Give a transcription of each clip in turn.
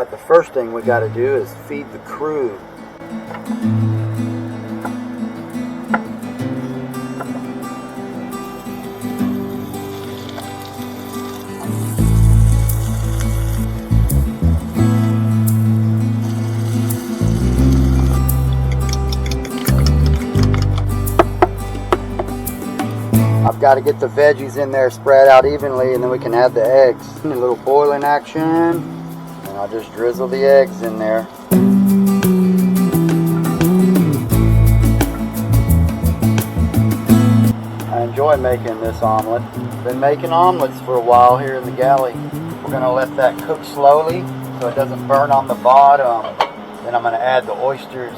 Alright, the first thing we got to do is feed the crew. I've got to get the veggies in there spread out evenly, and then we can add the eggs. A little boiling action, and I'll just drizzle the eggs in there. I enjoy making this omelet. Been making omelets for a while here in the galley. We're going to let that cook slowly so it doesn't burn on the bottom. Then I'm going to add the oysters.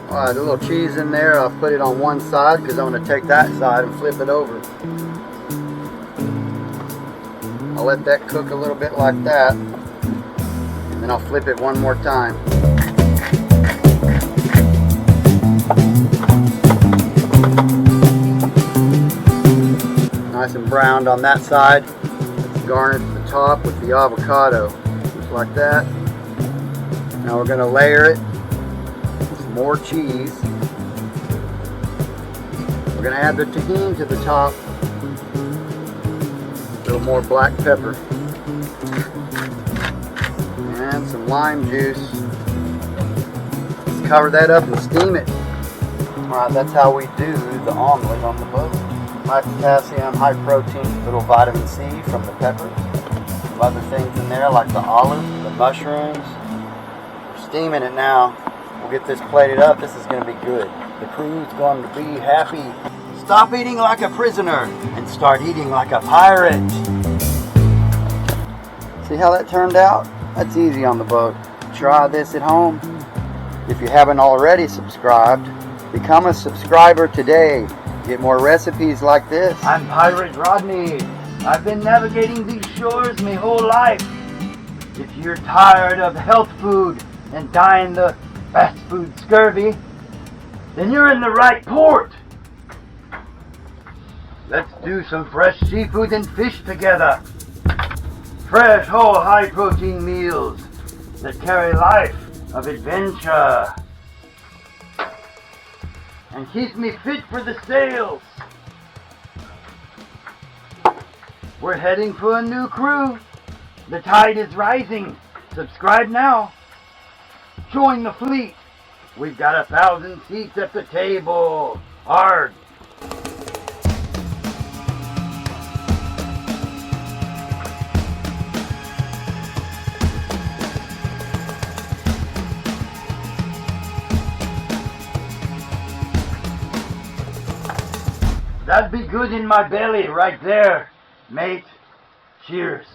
Alright, a little cheese in there. I'll put it on one side because I'm going to take that side and flip it over. I'll let that cook a little bit like that. And then I'll flip it one more time. Nice and browned on that side. Let's garnish the top with the avocado. Just like that. Now we're going to layer it. More cheese. We're going to add the tajin to the top. A little more black pepper. And some lime juice. Let's cover that up and steam it. Alright, that's how we do the omelet on the boat. High potassium, high protein, little vitamin C from the peppers. Some other things in there like the olive, the mushrooms. We're steaming it now. We'll get this plated up. This is going to be good. The crew's going to be happy. Stop eating like a prisoner and start eating like a pirate. See how that turned out? That's easy on the boat. Try this at home. If you haven't already subscribed, become a subscriber today. Get more recipes like this. I'm Pirate Rodney. I've been navigating these shores my whole life. If you're tired of health food and dying the fast food scurvy, then you're in the right port. Let's do some fresh seafood and fish together. Fresh, whole, high-protein meals that carry life of adventure and keep me fit for the sails. We're heading for a new crew. The tide is rising. Subscribe now. Join the fleet. We've got 1,000 seats at the table. Hard. That'd be good in my belly right there, mate. Cheers.